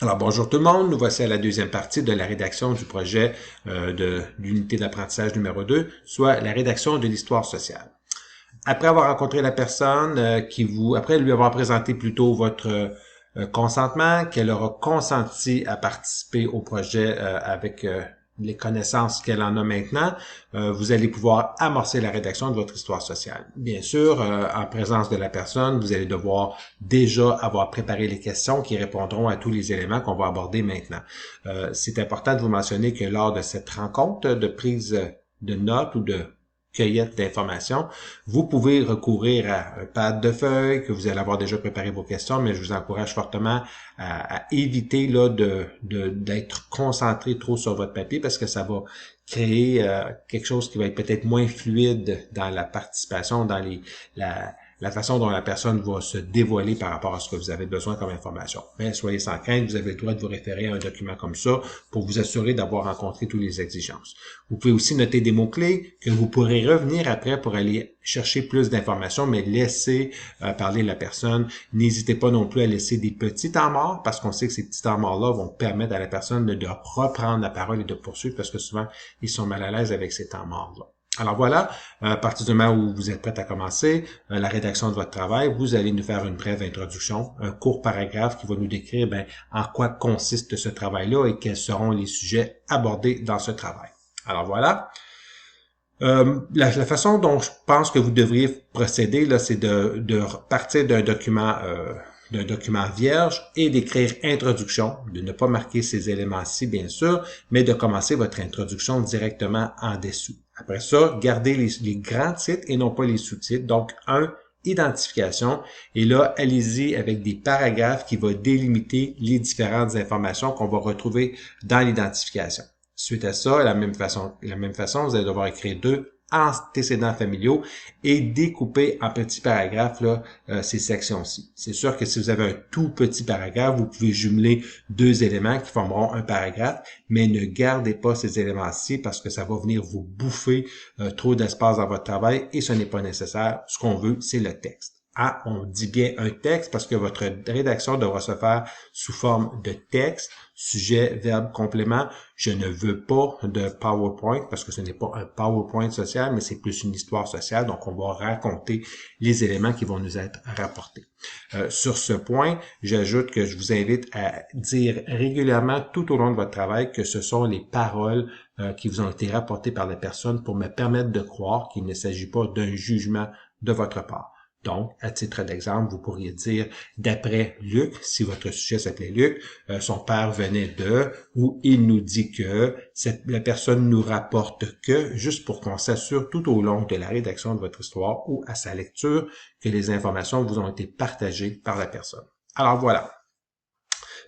Alors bonjour tout le monde, nous voici à la deuxième partie de la rédaction du projet de l'unité d'apprentissage numéro 2, soit la rédaction de l'histoire sociale. Après avoir rencontré la personne après lui avoir présenté plutôt votre consentement, qu'elle aura consenti à participer au projet avec les connaissances qu'elle en a maintenant, vous allez pouvoir amorcer la rédaction de votre histoire sociale. Bien sûr, en présence de la personne, vous allez devoir déjà avoir préparé les questions qui répondront à tous les éléments qu'on va aborder maintenant. C'est important de vous mentionner que lors de cette rencontre de prise de notes ou de cueillette d'informations, vous pouvez recourir à un pad de feuilles que vous allez avoir déjà préparé vos questions, mais je vous encourage fortement à éviter là d'être concentré trop sur votre papier parce que ça va créer quelque chose qui va être peut-être moins fluide dans la participation, dans la façon dont la personne va se dévoiler par rapport à ce que vous avez besoin comme information. Mais soyez sans crainte, vous avez le droit de vous référer à un document comme ça pour vous assurer d'avoir rencontré toutes les exigences. Vous pouvez aussi noter des mots-clés que vous pourrez revenir après pour aller chercher plus d'informations, mais laissez parler la personne. N'hésitez pas non plus à laisser des petits temps morts, parce qu'on sait que ces petits temps morts-là vont permettre à la personne de reprendre la parole et de poursuivre, parce que souvent, ils sont mal à l'aise avec ces temps morts-là. Alors voilà, à partir du moment où vous êtes prêt à commencer la rédaction de votre travail, vous allez nous faire une brève introduction, un court paragraphe qui va nous décrire en quoi consiste ce travail-là et quels seront les sujets abordés dans ce travail. Alors voilà. La façon dont je pense que vous devriez procéder, là, c'est de partir d'un document vierge et d'écrire introduction, de ne pas marquer ces éléments-ci, bien sûr, mais de commencer votre introduction directement en dessous. Après ça, gardez les grands titres et non pas les sous-titres. Donc, identification. Et là, allez-y avec des paragraphes qui vont délimiter les différentes informations qu'on va retrouver dans l'identification. Suite à ça, la même façon, vous allez devoir écrire 2 antécédents familiaux et découper en petits paragraphes là, ces sections-ci. C'est sûr que si vous avez un tout petit paragraphe, vous pouvez jumeler 2 éléments qui formeront un paragraphe, mais ne gardez pas ces éléments-ci parce que ça va venir vous bouffer trop d'espace dans votre travail et ce n'est pas nécessaire. Ce qu'on veut, c'est le texte. Ah, on dit bien un texte parce que votre rédaction devra se faire sous forme de texte, sujet, verbe, complément. Je ne veux pas de PowerPoint parce que ce n'est pas un PowerPoint social, mais c'est plus une histoire sociale. Donc, on va raconter les éléments qui vont nous être rapportés. Sur ce point, j'ajoute que je vous invite à dire régulièrement tout au long de votre travail que ce sont les paroles qui vous ont été rapportées par la personne pour me permettre de croire qu'il ne s'agit pas d'un jugement de votre part. Donc, à titre d'exemple, vous pourriez dire, d'après Luc, si votre sujet s'appelait Luc, son père venait de, ou il nous dit que, la personne nous rapporte que, juste pour qu'on s'assure tout au long de la rédaction de votre histoire ou à sa lecture que les informations vous ont été partagées par la personne. Alors voilà.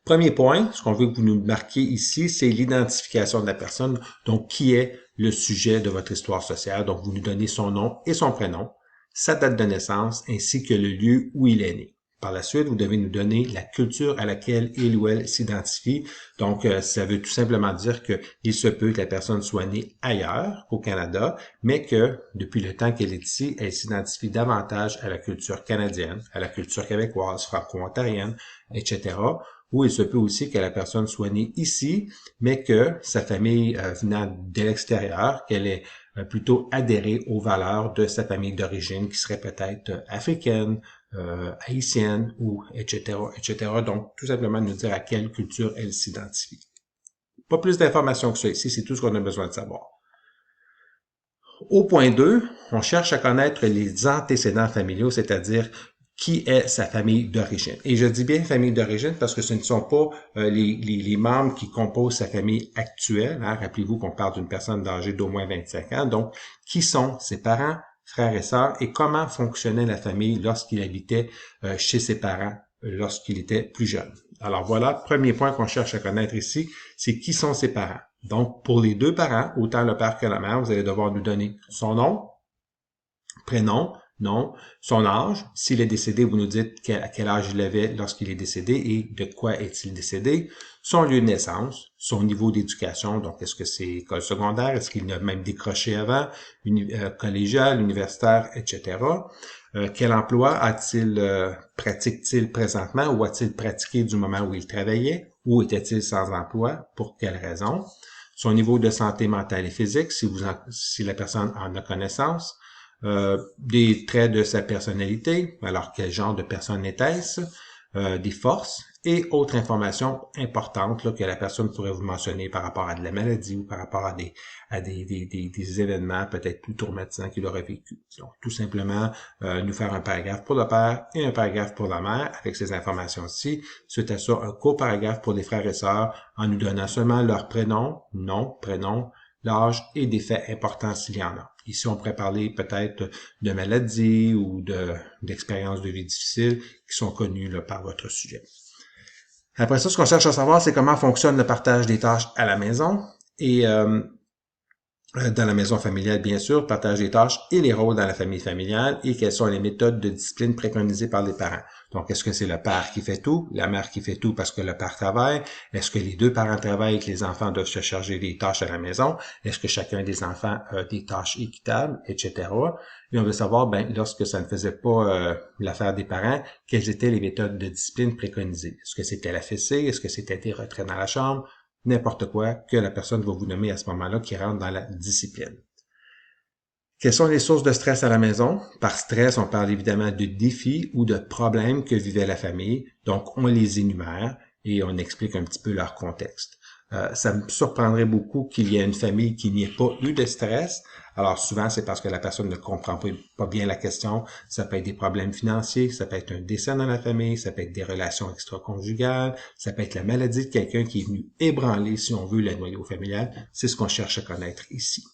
Premier point, ce qu'on veut que vous nous marquiez ici, c'est l'identification de la personne. Donc, qui est le sujet de votre histoire sociale? Donc, vous nous donnez son nom et son prénom, sa date de naissance ainsi que le lieu où il est né. Par la suite, vous devez nous donner la culture à laquelle il ou elle s'identifie. Donc, ça veut tout simplement dire qu'il se peut que la personne soit née ailleurs qu'au Canada, mais que depuis le temps qu'elle est ici, elle s'identifie davantage à la culture canadienne, à la culture québécoise, franco-ontarienne, etc. Ou il se peut aussi que la personne soit née ici, mais que sa famille venant de l'extérieur, qu'elle ait plutôt adhérer aux valeurs de sa famille d'origine qui serait peut-être africaine, haïtienne ou etc., etc. Donc, tout simplement nous dire à quelle culture elle s'identifie. Pas plus d'informations que ça ici, c'est tout ce qu'on a besoin de savoir. Au point 2, on cherche à connaître les antécédents familiaux, c'est-à-dire qui est sa famille d'origine. Et je dis bien famille d'origine parce que ce ne sont pas les membres qui composent sa famille actuelle. Hein. Rappelez-vous qu'on parle d'une personne âgée d'au moins 25 ans. Donc, qui sont ses parents, frères et sœurs et comment fonctionnait la famille lorsqu'il habitait chez ses parents lorsqu'il était plus jeune. Alors voilà, premier point qu'on cherche à connaître ici, c'est qui sont ses parents. Donc, pour les 2 parents, autant le père que la mère, vous allez devoir nous donner son nom, prénom, nom, son âge. S'il est décédé, vous nous dites à quel âge il avait lorsqu'il est décédé et de quoi est-il décédé. Son lieu de naissance, son niveau d'éducation, donc est-ce que c'est école secondaire, est-ce qu'il a même décroché avant, collégial, universitaire, etc. Quel emploi pratique-t-il présentement ou a-t-il pratiqué du moment où il travaillait? ou était-il sans emploi, pour quelles raisons, son niveau de santé mentale et physique, si la personne en a connaissance, des traits de sa personnalité, alors quel genre de personne était-ce, des forces et autres informations importantes là, que la personne pourrait vous mentionner par rapport à de la maladie ou par rapport à des événements peut-être plus traumatisants qu'il aurait vécu. Donc, tout simplement, nous faire un paragraphe pour le père et un paragraphe pour la mère avec ces informations-ci. Suite à ça, un court paragraphe pour les frères et sœurs en nous donnant seulement leur prénom, nom, prénom, l'âge et des faits importants s'il y en a. Ici, on pourrait parler peut-être de maladies ou d'expériences de vie difficiles qui sont connues là, par votre sujet. Après ça, ce qu'on cherche à savoir, c'est comment fonctionne le partage des tâches à la maison et dans la maison familiale, bien sûr, partage des tâches et les rôles dans la famille familiale et quelles sont les méthodes de discipline préconisées par les parents. Donc, est-ce que c'est le père qui fait tout, la mère qui fait tout parce que le père travaille? Est-ce que les deux parents travaillent et que les enfants doivent se charger des tâches à la maison? Est-ce que chacun des enfants a des tâches équitables, etc.? Et on veut savoir, lorsque ça ne faisait pas l'affaire des parents, quelles étaient les méthodes de discipline préconisées? Est-ce que c'était la fessée? Est-ce que c'était des retraits dans la chambre? N'importe quoi que la personne va vous nommer à ce moment-là qui rentre dans la discipline. Quelles sont les sources de stress à la maison? Par stress, on parle évidemment de défis ou de problèmes que vivait la famille. Donc, on les énumère et on explique un petit peu leur contexte. Ça me surprendrait beaucoup qu'il y ait une famille qui n'y ait pas eu de stress. Alors souvent, c'est parce que la personne ne comprend pas bien la question. Ça peut être des problèmes financiers, ça peut être un décès dans la famille, ça peut être des relations extra-conjugales, ça peut être la maladie de quelqu'un qui est venu ébranler, si on veut, le noyau familial. C'est ce qu'on cherche à connaître ici.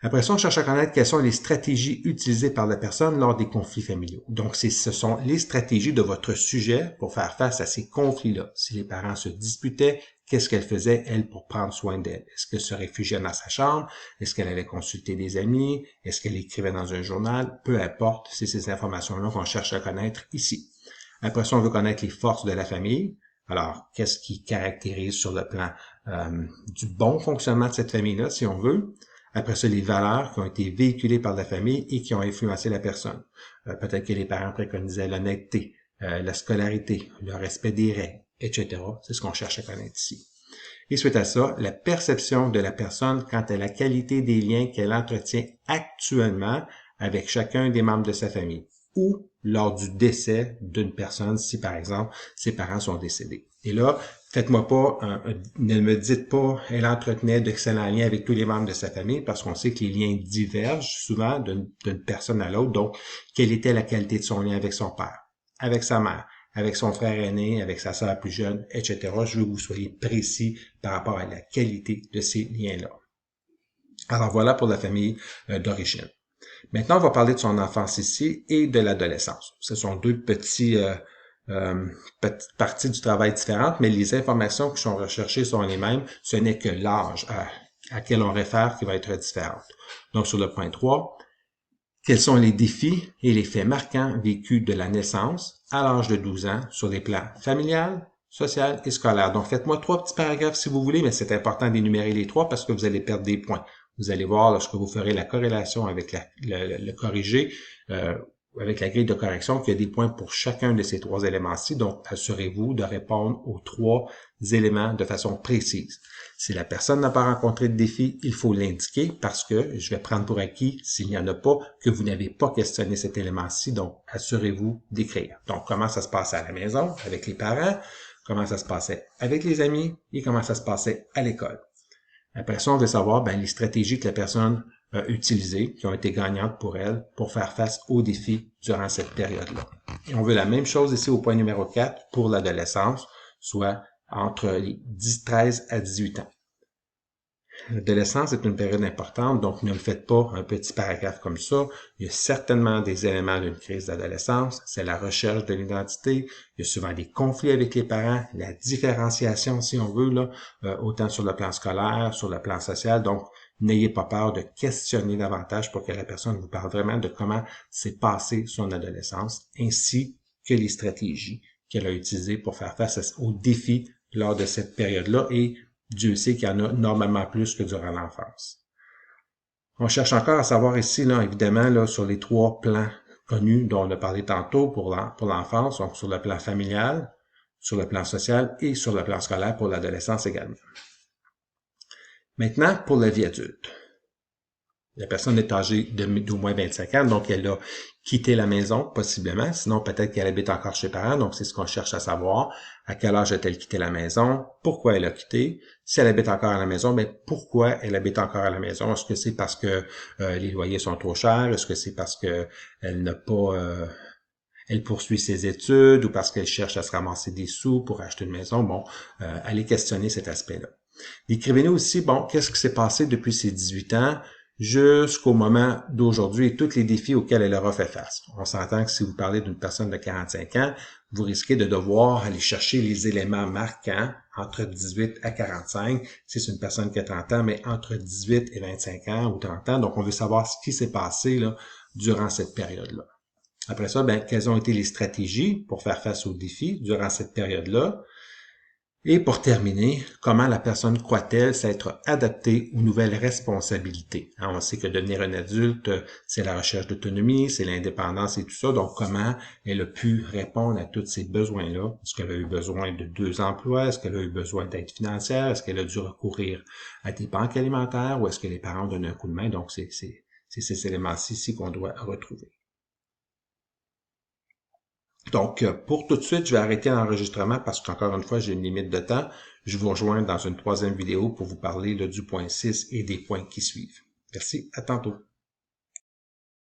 Après ça, on cherche à connaître quelles sont les stratégies utilisées par la personne lors des conflits familiaux. Donc, ce sont les stratégies de votre sujet pour faire face à ces conflits-là. Si les parents se disputaient, qu'est-ce qu'elle faisait, elle, pour prendre soin d'elle? Est-ce qu'elle se réfugiait dans sa chambre? Est-ce qu'elle allait consulter des amis? Est-ce qu'elle écrivait dans un journal? Peu importe, c'est ces informations-là qu'on cherche à connaître ici. Après ça, on veut connaître les forces de la famille. Alors, qu'est-ce qui caractérise sur le plan du bon fonctionnement de cette famille-là, si on veut? Après ça, les valeurs qui ont été véhiculées par la famille et qui ont influencé la personne. Peut-être que les parents préconisaient l'honnêteté, la scolarité, le respect des règles, etc. C'est ce qu'on cherche à connaître ici. Et suite à ça, la perception de la personne quant à la qualité des liens qu'elle entretient actuellement avec chacun des membres de sa famille ou lors du décès d'une personne si, par exemple, ses parents sont décédés. Et là, faites-moi pas, ne me dites pas, elle entretenait d'excellents liens avec tous les membres de sa famille, parce qu'on sait que les liens divergent souvent d'une personne à l'autre. Donc, quelle était la qualité de son lien avec son père, avec sa mère, avec son frère aîné, avec sa sœur plus jeune, etc. Je veux que vous soyez précis par rapport à la qualité de ces liens-là. Alors voilà pour la famille d'origine. Maintenant, on va parler de son enfance ici et de l'adolescence. Ce sont deux petites parties du travail différentes, mais les informations qui sont recherchées sont les mêmes. Ce n'est que l'âge à quel on réfère qui va être différente. Donc, sur le point 3, quels sont les défis et les faits marquants vécus de la naissance à l'âge de 12 ans sur les plans familial, social et scolaire. Donc, faites-moi 3 petits paragraphes si vous voulez, mais c'est important d'énumérer les 3 parce que vous allez perdre des points. Vous allez voir lorsque vous ferez la corrélation avec le corrigé, avec la grille de correction, qu'il y a des points pour chacun de ces 3 éléments-ci. Donc, assurez-vous de répondre aux 3 éléments de façon précise. Si la personne n'a pas rencontré de défi, il faut l'indiquer parce que je vais prendre pour acquis, s'il n'y en a pas, que vous n'avez pas questionné cet élément-ci. Donc, assurez-vous d'écrire. Donc, comment ça se passait à la maison, avec les parents, comment ça se passait avec les amis et comment ça se passait à l'école. Après ça, on veut savoir les stratégies que la personne a utilisées, qui ont été gagnantes pour elle, pour faire face aux défis durant cette période-là. Et on veut la même chose ici au point numéro 4 pour l'adolescence, soit entre les 13 à 18 ans. L'adolescence est une période importante, donc ne me faites pas un petit paragraphe comme ça. Il y a certainement des éléments d'une crise d'adolescence. C'est la recherche de l'identité. Il y a souvent des conflits avec les parents, la différenciation, si on veut, là, autant sur le plan scolaire, sur le plan social. Donc, n'ayez pas peur de questionner davantage pour que la personne vous parle vraiment de comment s'est passée son adolescence, ainsi que les stratégies qu'elle a utilisées pour faire face aux défis lors de cette période-là et Dieu sait qu'il y en a normalement plus que durant l'enfance. On cherche encore à savoir ici, là, évidemment, là, sur les 3 plans connus dont on a parlé tantôt pour l'enfance, donc sur le plan familial, sur le plan social et sur le plan scolaire pour l'adolescence également. Maintenant, pour la vie adulte. La personne est âgée d'au moins 25 ans, donc elle a quitté la maison, possiblement. Sinon, peut-être qu'elle habite encore chez les parents, donc c'est ce qu'on cherche à savoir. À quel âge a-t-elle quitté la maison? Pourquoi elle a quitté? Si elle habite encore à la maison, mais pourquoi elle habite encore à la maison? Est-ce que c'est parce que les loyers sont trop chers? Est-ce que c'est parce que elle n'a pas... elle poursuit ses études ou parce qu'elle cherche à se ramasser des sous pour acheter une maison? Bon, allez questionner cet aspect-là. Décrivez-nous aussi, bon, qu'est-ce qui s'est passé depuis ses 18 ans jusqu'au moment d'aujourd'hui et tous les défis auxquels elle aura fait face. On s'entend que si vous parlez d'une personne de 45 ans, vous risquez de devoir aller chercher les éléments marquants entre 18 à 45. Si c'est une personne qui a 30 ans, mais entre 18 et 25 ans ou 30 ans. Donc, on veut savoir ce qui s'est passé là, durant cette période-là. Après ça, quelles ont été les stratégies pour faire face aux défis durant cette période-là? Et pour terminer, comment la personne croit-elle s'être adaptée aux nouvelles responsabilités? On sait que devenir un adulte, c'est la recherche d'autonomie, c'est l'indépendance et tout ça. Donc, comment elle a pu répondre à tous ces besoins-là? Est-ce qu'elle a eu besoin de 2 emplois? Est-ce qu'elle a eu besoin d'aide financière? Est-ce qu'elle a dû recourir à des banques alimentaires? Ou est-ce que les parents donnent un coup de main? Donc, c'est ces éléments-ci ici qu'on doit retrouver. Donc, pour tout de suite, je vais arrêter l'enregistrement parce qu'encore une fois, j'ai une limite de temps. Je vous rejoins dans une troisième vidéo pour vous parler du point 6 et des points qui suivent. Merci, à tantôt.